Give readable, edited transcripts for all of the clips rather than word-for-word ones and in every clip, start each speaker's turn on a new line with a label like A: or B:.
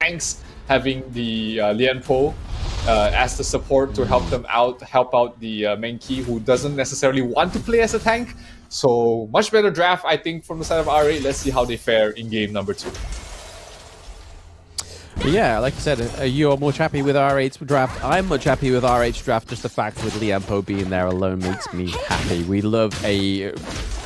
A: tanks having the Lianpo as the support to help them out, help out the Menki, who doesn't necessarily want to play as a tank. So much better draft, I think, from the side of R8. Let's see how they fare in game number 2.
B: Yeah, like I said, you're much happy with R8's draft. I'm much happy with R8's draft. Just the fact with Lianpo being there alone makes me happy. We love a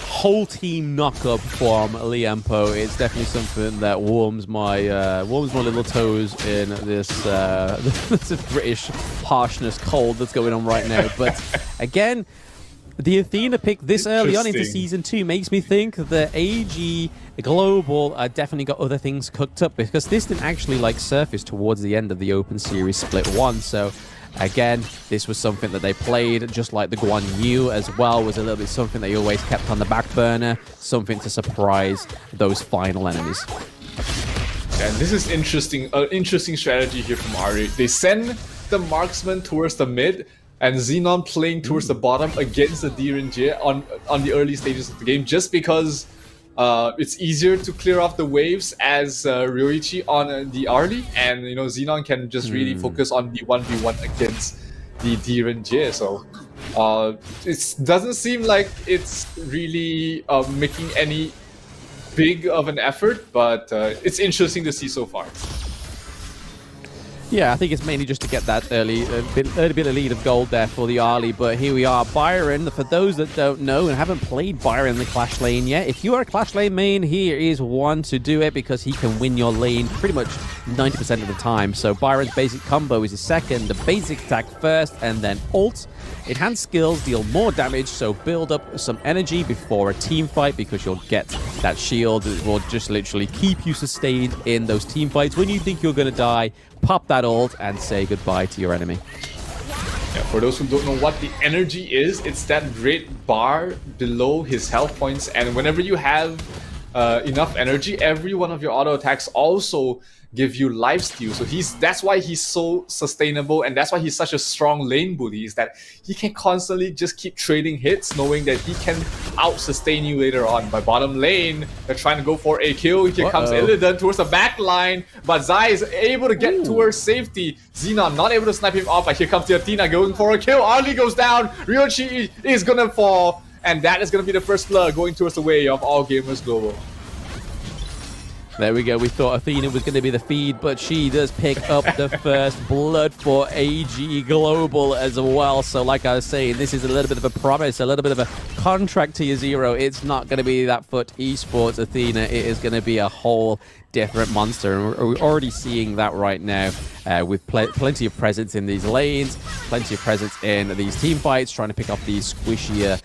B: whole team knock-up from Lianpo. It's definitely something that warms my little toes in this this British harshness cold that's going on right now. But again, the Athena pick this early on into Season 2 makes me think that AG Global definitely got other things cooked up, because this didn't actually surface towards the end of the Open Series Split 1. So again, this was something that they played, just like the Guan Yu as well, was a little bit something they always kept on the back burner, something to surprise those final enemies.
A: And this is interesting strategy here from R8. They send the marksman towards the mid, and Xenon playing towards the bottom against the DRNG on the early stages of the game, just because it's easier to clear off the waves as Ryoichi on the early, and Xenon can just really focus on the 1v1 against the DRNG. So it doesn't seem like it's really making any big of an effort, but it's interesting to see so far.
B: Yeah, I think it's mainly just to get that early bit of lead of gold there for the Arlie. But here we are, Byron. For those that don't know and haven't played Byron in the Clash lane yet, if you are a Clash lane main, here is one to do it, because he can win your lane pretty much 90% of the time. So Byron's basic combo is his second, the basic attack first, and then ult. Enhanced skills deal more damage, so build up some energy before a team fight, because you'll get that shield that will just literally keep you sustained in those team fights. When you think you're going to die, pop that ult and say goodbye to your enemy.
A: Yeah, for those who don't know what the energy is, it's that red bar below his health points, and whenever you have enough energy, every one of your auto attacks also give you lifesteal. So that's why he's so sustainable, and that's why he's such a strong lane bully, is that he can constantly just keep trading hits, knowing that he can out-sustain you later on. By bottom lane, they're trying to go for a kill. Here comes Illidan towards the back line, but Zai is able to get towards safety. Xenon not able to snipe him off, but here comes the Athena going for a kill. Arlie goes down, Ryoichi is gonna fall, and that is gonna be the first blood going towards the way of All Gamers Global.
B: There we go. We thought Athena was going to be the feed, but she does pick up the first blood for AG Global as well. So like I was saying, this is a little bit of a promise, a little bit of a contract to your zero. It's not going to be that FUT Esports Athena. It is going to be a whole different monster, and we're already seeing that right now with plenty of presence in these lanes, plenty of presence in these team fights, trying to pick off these squishier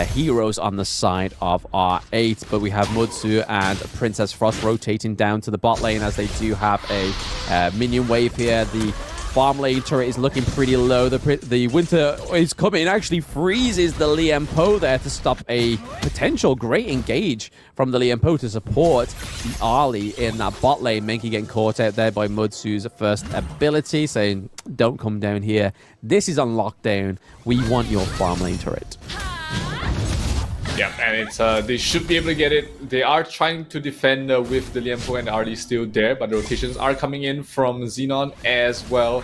B: heroes on the side of R8. But we have Mutsu and Princess Frost rotating down to the bot lane, as they do have a minion wave here. The farm lane turret is looking pretty low. The winter is coming, actually freezes the Lianpo there to stop a potential great engage from the Lianpo to support the Arlie in that bot lane. Menki getting caught out there by Mutsu's first ability, saying, don't come down here. This is on lockdown. We want your farm lane turret.
A: Yeah, and it's they should be able to get it. They are trying to defend with the Lianpo and Arlie still there, but the rotations are coming in from Xenon as well.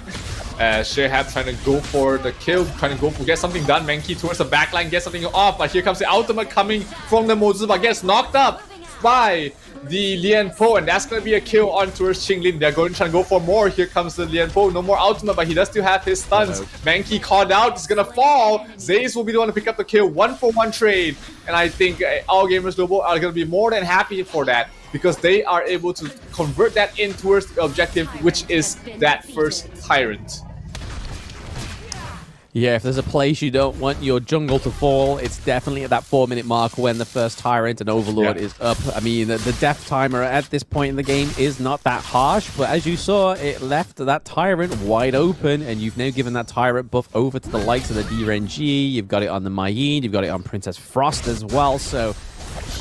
A: Shehab trying to go for the kill, trying to go for get something done. Menki towards the backline, get something off, but here comes the ultimate coming from the Mozu, but gets knocked up by the Lianpo, and that's going to be a kill on towards Qinglin. They're going to try to go for more. Here comes the Lianpo. No more ultimate, but he does still have his stuns. Menki called out. He's going to fall. Zaze will be the one to pick up the kill. 1-for-1 trade. And I think All Gamers Global are going to be more than happy for that, because they are able to convert that in towards the objective, which is that first Tyrant.
B: Yeah, if there's a place you don't want your jungle to fall, it's definitely at that 4-minute mark when the first Tyrant and Overlord is up. I mean, the death timer at this point in the game is not that harsh, but as you saw, it left that Tyrant wide open, and you've now given that Tyrant buff over to the likes of the DRNG. You've got it on the Mayin, you've got it on Princess Frost as well, so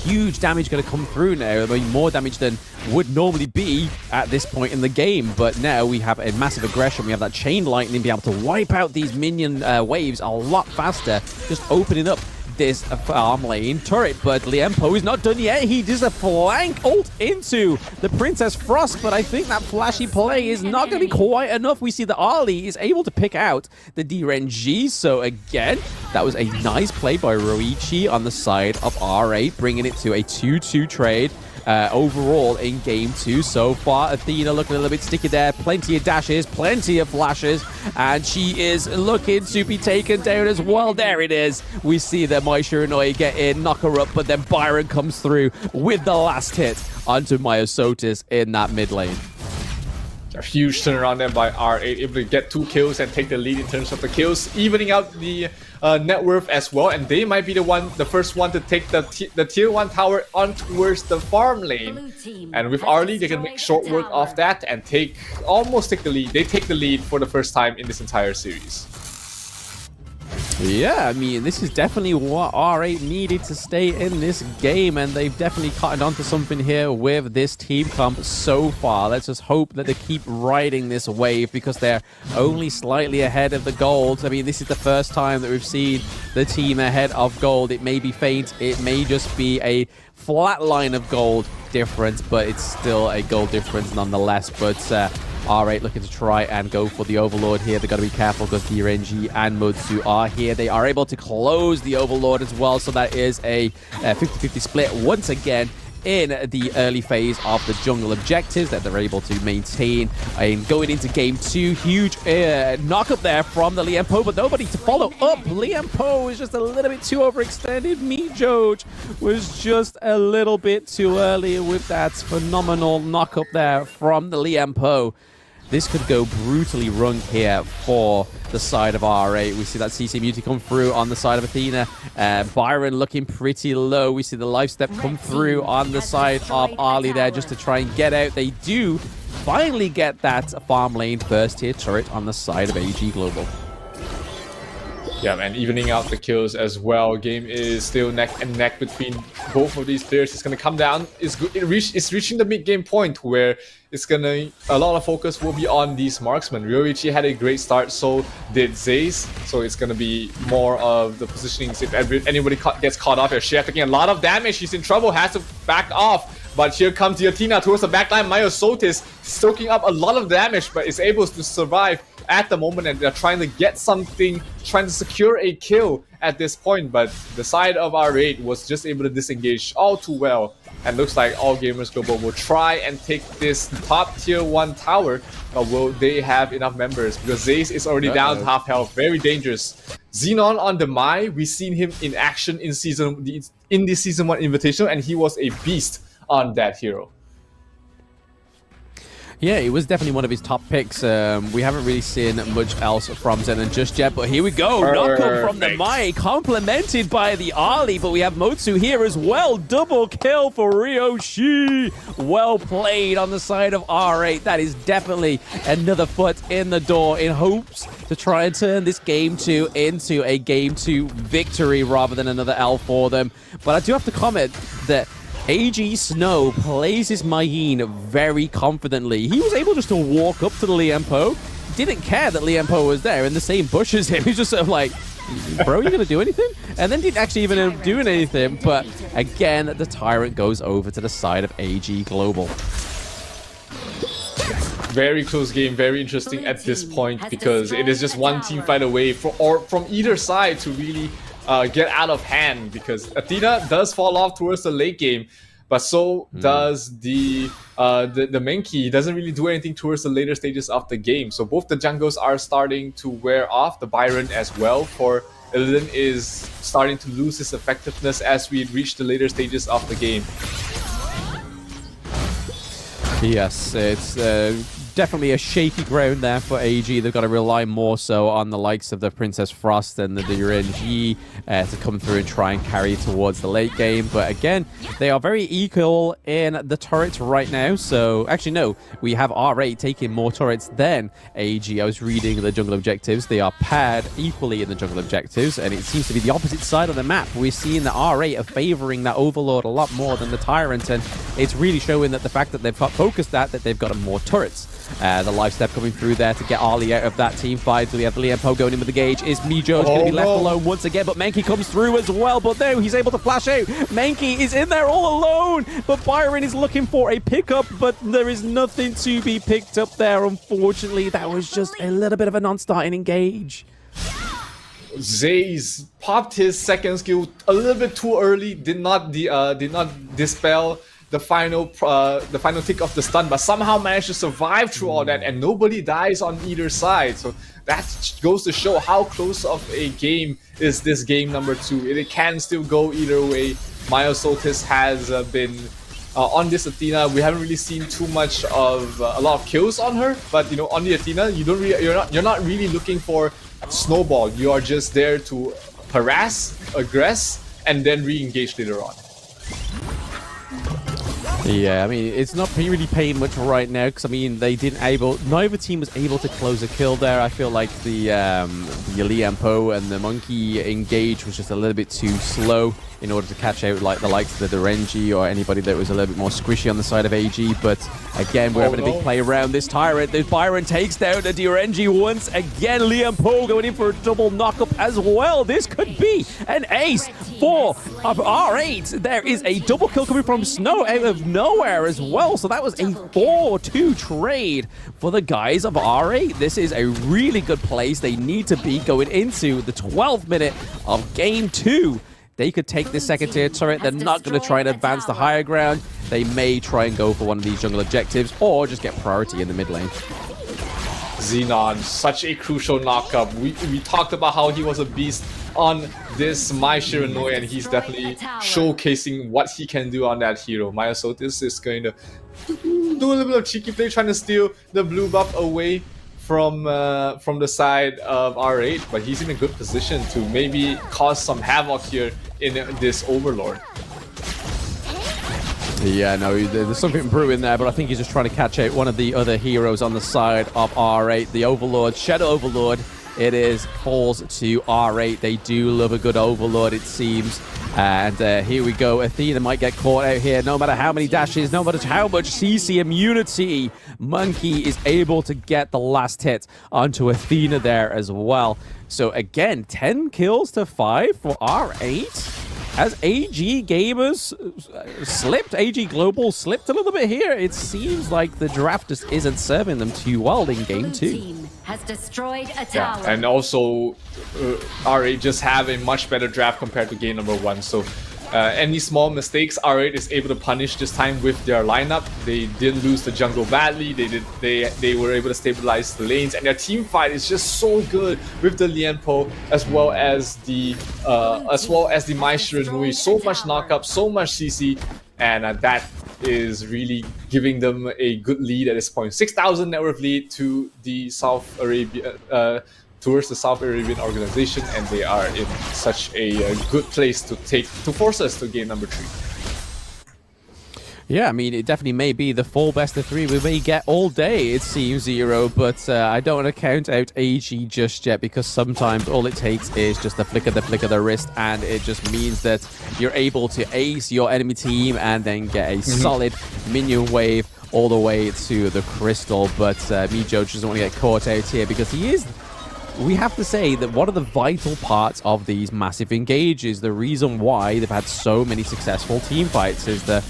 B: huge damage going to come through now. I mean, more damage than would normally be at this point in the game, but now we have a massive aggression. We have that chain lightning being able to wipe out these minion waves a lot faster, just opening up this farm lane turret, but Liempo is not done yet. He does a flank ult into the Princess Frost, but I think that flashy play is not going to be quite enough. We see that Ali is able to pick out the DRNG, so again, that was a nice play by Roichi on the side of R8, bringing it to a 2-2 trade. Overall in game 2 so far. Athena looking a little bit sticky there. Plenty of dashes, plenty of flashes, and she is looking to be taken down as well. There it is. We see that Mai Shiranui get in, knock her up, but then Byron comes through with the last hit onto Myosotis in that mid lane.
A: A huge turnaround there by R8, able to get 2 kills and take the lead in terms of the kills, evening out the net worth as well, and they might be the first one to take the tier 1 tower on towards the farm lane. And with Arlie, they can make short work of that and almost take the lead. They take the lead for the first time in this entire series.
B: Yeah, I mean, this is definitely what R8 needed to stay in this game, and they've definitely cottoned onto something here with this team comp so far. Let's just hope that they keep riding this wave, because they're only slightly ahead of the gold. I mean, this is the first time that we've seen the team ahead of gold. It may be faint, it may just be a flat line of gold difference, but it's still a gold difference nonetheless. But R8 looking to try and go for the Overlord here. They've got to be careful because DRNG and Mutsu are here. They are able to close the Overlord as well, so that is a 50-50 split once again in the early phase of the jungle objectives that they're able to maintain. And going into game 2, huge knock up there from the Liempo, but nobody to follow up. Liempo is just a little bit too overextended. Me Joj was just a little bit too early with that phenomenal knock up there from the Liempo. This could go brutally wrong here for the side of R8. We see that CC Muti come through on the side of Athena. Byron looking pretty low. We see the life step come through on the side of Ali there just to try and get out. They do finally get that farm lane first tier turret on the side of AG Global.
A: Yeah, and evening out the kills as well. Game is still neck and neck between both of these players. It's going to come down. It's reaching the mid-game point where a lot of focus will be on these marksmen. Ryoichi had a great start, so did Zayce. So it's going to be more of the positionings. If anybody gets caught off here, Shea taking a lot of damage. She's in trouble, has to back off. But here comes the Athena towards the backline. Myosotis soaking up a lot of damage, but is able to survive at the moment, and they're trying to get something, trying to secure a kill at this point. But the side of R8 was just able to disengage all too well, and looks like All Gamers Global will try and take this top tier 1 tower, but will they have enough members? Because Zayce is already down to half health, very dangerous. Xenon on the Mai, we've seen him in action in the Season 1 Invitational, and he was a beast on that hero.
B: Yeah, it was definitely one of his top picks. We haven't really seen much else from Zenon just yet, but here we go. Knock up from the Mai, complemented by the Ali, but we have Motsu here as well. Double kill for Ryoshi. Well played on the side of R8. That is definitely another foot in the door in hopes to try and turn this game 2 into a game 2 victory rather than another L for them. But I do have to comment that AG Snow plays his Mayeen very confidently. He was able just to walk up to the Liempo, didn't care that Liempo was there in the same bush as him. He's just sort of like, bro, you gonna do anything? And then didn't actually even end up doing anything. But again, the Tyrant goes over to the side of AG Global.
A: Very close game, very interesting at this point, because it is just one team fight away from either side to really get out of hand, because Athena does fall off towards the late game, but so does the Menki. He doesn't really do anything towards the later stages of the game. So both the jungles are starting to wear off. The Byron as well for Illidan is starting to lose his effectiveness as we reach the later stages of the game. Yes,
B: it's definitely a shaky ground there for AG. They've got to rely more so on the likes of the Princess Frost and the DRNG to come through and try and carry towards the late game. But again, they are very equal in the turrets right now. So actually, no, we have R8 taking more turrets than AG. I was reading the jungle objectives. They are paired equally in the jungle objectives, and it seems to be the opposite side of the map. We're seeing the R8 are favoring that Overlord a lot more than the Tyrant, and it's really showing that the fact that they've focused that they've got more turrets. The life step coming through there to get Ali out of that team fight. So we have Liampo going in with the gauge. Is Mijo's going to be left alone once again, but Menki comes through as well. But no, he's able to flash out. Menki is in there all alone, but Byron is looking for a pickup, but there is nothing to be picked up there, unfortunately. That was just a little bit of a non-starting engage.
A: Zay's popped his second skill a little bit too early. Did not dispel the final tick of the stun, but somehow managed to survive through all that, and nobody dies on either side. So that goes to show how close of a game is this game number 2. It can still go either way. Myosotis has been on this Athena. We haven't really seen too much of a lot of kills on her, but on the Athena, you're not really looking for snowball. You are just there to harass, aggress, and then re-engage later on.
B: Yeah, I mean, it's not really paying much right now because, I mean, neither team was able to close a kill there. I feel like the Liampo and the Monkey engage was just a little bit too slow in order to catch out like the likes of the Dorenji or anybody that was a little bit more squishy on the side of AG. But again, we're having a big play around this Tyrant. The Byron takes down the Dorenji once again. Liampo going in for a double knockup as well. This could be an ace for R8. There is a double kill coming from Snow out of nowhere as well. So that was a 4-2 trade for the guys of R8. This is a really good place they need to be going into the 12th minute of game 2. They could take this second tier turret. They're not going to try and advance the higher ground. They may try and go for one of these jungle objectives or just get priority in the mid lane.
A: Xenon, such a crucial knockup. We talked about how he was a beast on this My Shiranui, and he's definitely showcasing what he can do on that hero. Myosotis is going to do a little bit of cheeky play, trying to steal the blue buff away from the side of R8, but he's in a good position to maybe cause some havoc here in this Overlord.
B: Yeah, no, there's something brewing there, but I think he's just trying to catch out one of the other heroes on the side of R8. The Overlord, Shadow Overlord, falls to R8. They do love a good Overlord, it seems. And here we go. Athena might get caught out here. No matter how many dashes, no matter how much CC immunity, Monkey is able to get the last hit onto Athena there as well. So again, 10 kills to 5 for R8. Has AG Gamers slipped, AG Global slipped a little bit here? It seems like the draft just isn't serving them too well in game 2.
C: Has destroyed a tower.
A: Yeah, and also R8 just have a much better draft compared to game number 1. So any small mistakes, R8 is able to punish this time with their lineup. They didn't lose the jungle badly. They were able to stabilize the lanes, and their team fight is just so good with the Lianpo as well as the My Shiranui. So much knockup, so much CC, and that is really giving them a good lead at this point. 6,000 net worth lead to the South Arabia. Towards the South Arabian organization, and they are in such a good place to force us to game number 3.
B: Yeah, I mean, it definitely may be the full best of 3 we may get all day, it seems, Zero, but I don't want to count out AG just yet, because sometimes all it takes is just a flick of the wrist, and it just means that you're able to ace your enemy team and then get a solid minion wave all the way to the crystal. But Mijo doesn't want to get caught out here, because he is... We have to say that one of the vital parts of these massive engages, the reason why they've had so many successful team fights, is the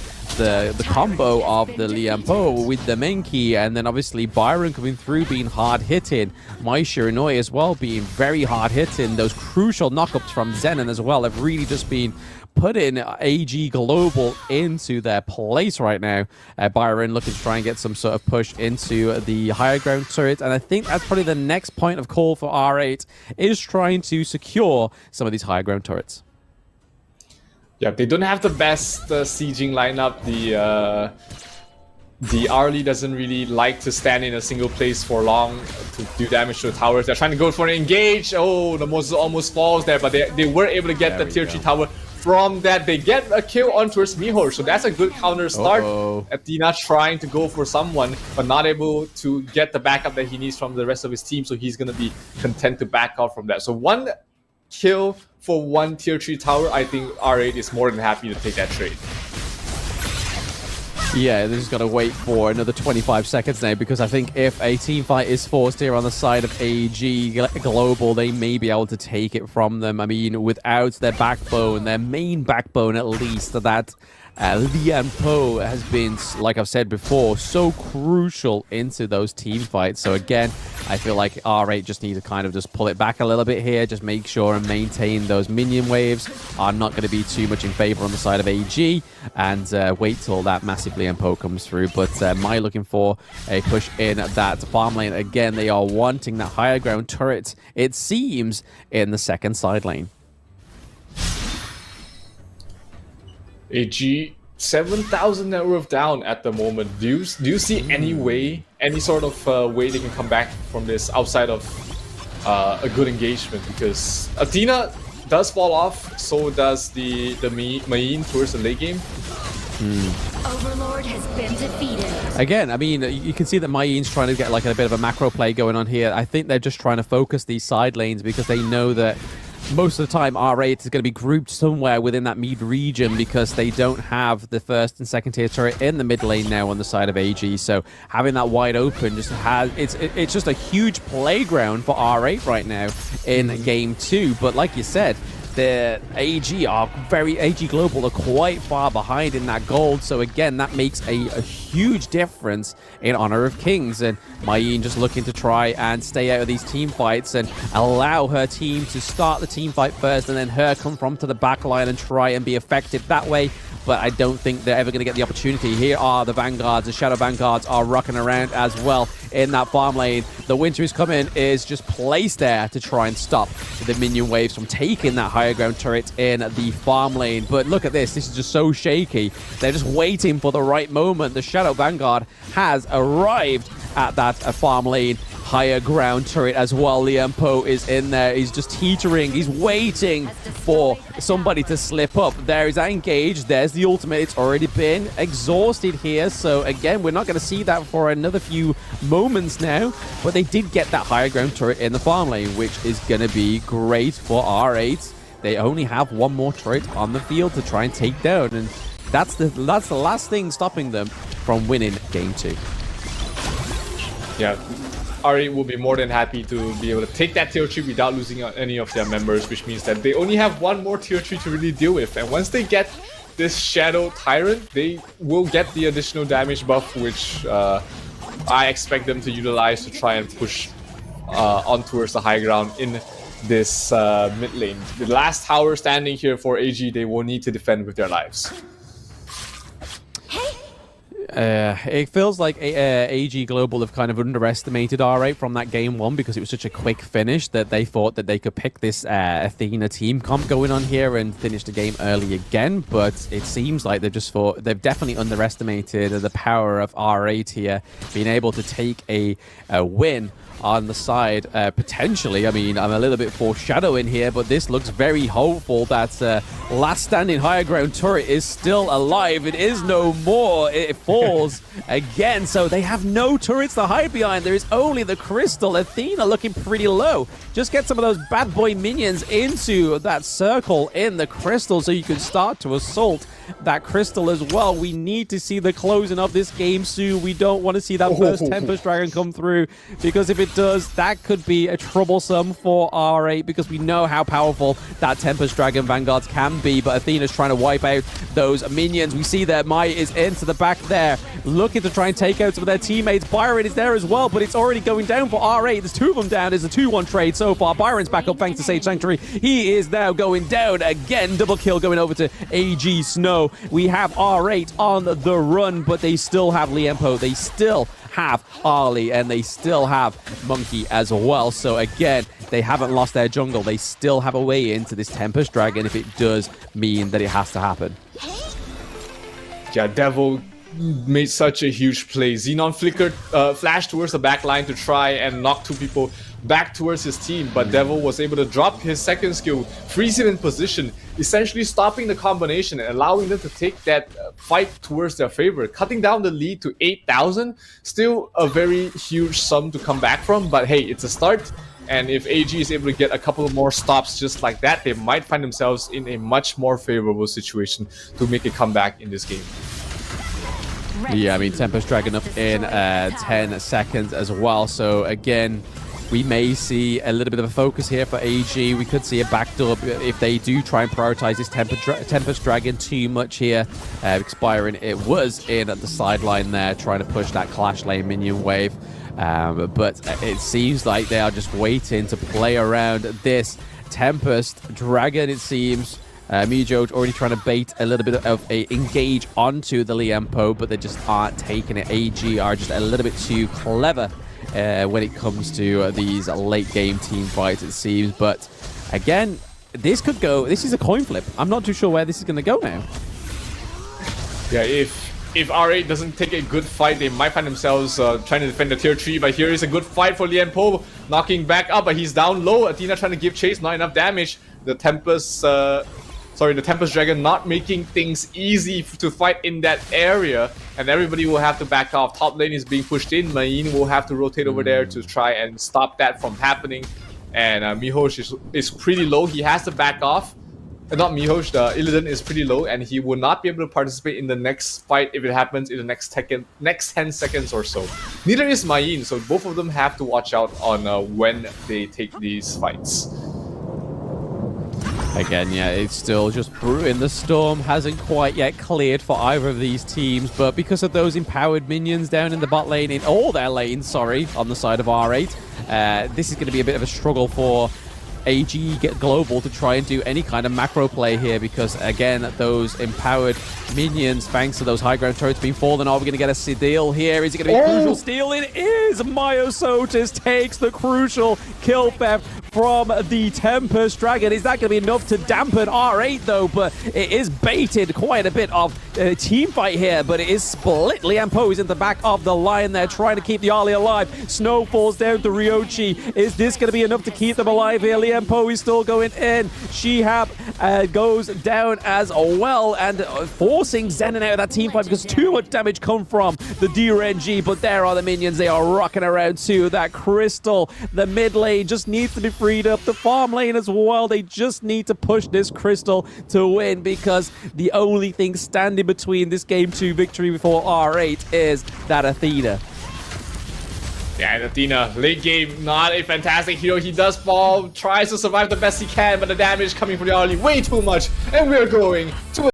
B: combo of the Liampo with the Menki, and then obviously Byron coming through being hard-hitting, My Shiranui as well being very hard-hitting. Those crucial knockups from Zenon as well have really just been putting AG Global into their place right now. Byron looking to try and get some sort of push into the higher ground turret, and I think that's probably the next point of call for R8, is trying to secure some of these higher ground turrets.
A: Yeah, they don't have the best sieging lineup. The Arlie doesn't really like to stand in a single place for long to do damage to the towers. They're trying to go for an engage. Oh, the Moses almost falls there, but they were able to get the tier 3 tower. From that, they get a kill on towards Mihor, so that's a good counter start. Athena trying to go for someone, but not able to get the backup that he needs from the rest of his team, so he's going to be content to back out from that. So 1 kill for 1 tier 3 tower, I think R8 is more than happy to take that trade.
B: Yeah, they just got to wait for another 25 seconds now, because I think if a team fight is forced here on the side of AG Global, they may be able to take it from them. I mean, without their backbone, their main backbone at least, that Lianpo has been, like I've said before, so crucial into those team fights. So again, I feel like R8 just need to kind of just pull it back a little bit here, just make sure and maintain those minion waves are not going to be too much in favor on the side of AG, and wait till that massive Lianpo comes through. But Mai looking for a push in that farm lane. Again, they are wanting that higher ground turret, it seems, in the second side lane.
A: AG 7,000 net worth down at the moment. Do you see any way, any sort of way they can come back from this outside of a good engagement? Because Athena does fall off, so does the Main towards the late game.
C: Overlord has been defeated.
B: Again, I mean, you can see that Mayin's trying to get like a bit of a macro play going on here. I think they're just trying to focus these side lanes because they know that most of the time R8 is going to be grouped somewhere within that mid region, because they don't have the first and second tier turret in the mid lane now on the side of AG. So having that wide open just has it's just a huge playground for R8 right now in game 2. But like you said, the AG Global are quite far behind in that gold. So again, that makes a huge difference in Honor of Kings. And Mayin just looking to try and stay out of these team fights and allow her team to start the team fight first, and then her come from to the back line and try and be effective that way. But I don't think they're ever going to get the opportunity. Here are the Vanguards. The Shadow Vanguards are rocking around as well in that farm lane. The Winter is coming, is just placed there to try and stop the minion waves from taking that higher ground turret in the farm lane. But look at this. This is just so shaky. They're just waiting for the right moment. The Shadow Vanguard has arrived at that farm lane higher ground turret as well. Lianpo is in there. He's just teetering. He's waiting for somebody to slip up. There is that engage. There's the ultimate. It's already been exhausted here. So again, we're not going to see that for another few moments now. But they did get that higher ground turret in the farm lane, which is going to be great for R8. They only have one more turret on the field to try and take down. And that's the last thing stopping them from winning game 2.
A: Yeah, R8 will be more than happy to be able to take that tier 3 without losing out any of their members, which means that they only have one more tier 3 to really deal with. And once they get this Shadow Tyrant, they will get the additional damage buff, which I expect them to utilize to try and push on towards the high ground in this mid lane. The last tower standing here for AG, they will need to defend with their lives.
B: It feels like AG Global have kind of underestimated R8 from that game 1, because it was such a quick finish that they thought that they could pick this Athena team comp going on here and finish the game early again. But it seems like they've definitely underestimated the power of R8 here, being able to take a win on the side, potentially. I mean, I'm a little bit foreshadowing here, but this looks very hopeful that last standing higher ground turret is still alive. It is no more. It falls again, so they have no turrets to hide behind. There is only the crystal. Athena looking pretty low. Just get some of those bad boy minions into that circle in the crystal so you can start to assault that crystal as well. We need to see the closing of this game soon. We don't want to see that first Tempest Dragon come through, because if it does, that could be a troublesome for R8, because we know how powerful that Tempest Dragon Vanguards can be. But Athena's trying to wipe out those minions. We see that Mai is into the back there, looking to try and take out some of their teammates. Byron is there as well, but it's already going down for R8. There's 2 of them down. There's a 2-1 trade so far. Byron's back up thanks to Sage Sanctuary. He is now going down again. Double kill going over to AG Snow. We have R8 on the run, but they still have Lianpo. They still have Arlie, and they still have Monkey as well. So again, they haven't lost their jungle. They still have a way into this Tempest Dragon if it does mean that it has to happen.
A: Yeah, Devil made such a huge play. Xenon flickered, flashed towards the back line to try and knock 2 people back towards his team, but Devil was able to drop his second skill, freeze him in position, essentially stopping the combination and allowing them to take that fight towards their favor, cutting down the lead to 8,000. Still a very huge sum to come back from, but hey, it's a start. And if AG is able to get a couple more stops just like that, they might find themselves in a much more favorable situation to make a comeback in this game.
B: Yeah, I mean, Tempest Dragon up in 10 seconds as well. So again, we may see a little bit of a focus here for AG. We could see a backdoor if they do try and prioritize this Tempest Dragon too much here. Expiring, it was in at the sideline there, trying to push that Clash Lane minion wave. But it seems like they are just waiting to play around this Tempest Dragon, it seems. Mijo already trying to bait a little bit of a engage onto the Liempo, but they just aren't taking it. AG are just a little bit too clever when it comes to these late game team fights, it seems. But again, this is a coin flip. I'm not too sure where this is going to go now.
A: Yeah, if R8 doesn't take a good fight, they might find themselves trying to defend the tier 3. But here is a good fight for Liempo, knocking back up, but he's down low. Athena trying to give chase, not enough damage. The Tempest Dragon not making things easy to fight in that area, and everybody will have to back off. Top lane is being pushed in. Main will have to rotate over there to try and stop that from happening. And Mihosh is pretty low. He has to back off. Not Mihosh, the Illidan is pretty low, and he will not be able to participate in the next fight if it happens in the next 10 seconds or so. Neither is Mayin, so both of them have to watch out on when they take these fights.
B: Again, yeah, it's still just brewing. The storm hasn't quite yet cleared for either of these teams, but because of those empowered minions down in the bot lane, in all their lanes, sorry, on the side of R8, this is going to be a bit of a struggle for AG Global to try and do any kind of macro play here, because again, those empowered minions, thanks to those high ground turrets being fallen, are we going to get a steal here? Is it going to be a crucial steal? It is! Myosotis takes the crucial kill theft from the Tempest Dragon. Is that going to be enough to dampen R8 though? But it is baited quite a bit of team fight here, but it is split. Liempo is in the back of the line there, trying to keep the Ali alive. Snow falls down to Ryochi. Is this going to be enough to keep them alive here? Liempo is still going in. Shihab goes down as well, and forcing Zenon out of that team fight because too much damage come from the DRNG. But there are the minions. They are rocking around too. That crystal, the mid lane just needs to be freed up. The farm lane as well. They just need to push this crystal to win, because the only thing standing between this game 2 victory before R8 is that Athena.
A: Yeah, and Athena, late game, not a fantastic hero. He does fall, tries to survive the best he can, but the damage coming from the early way too much, and we're going to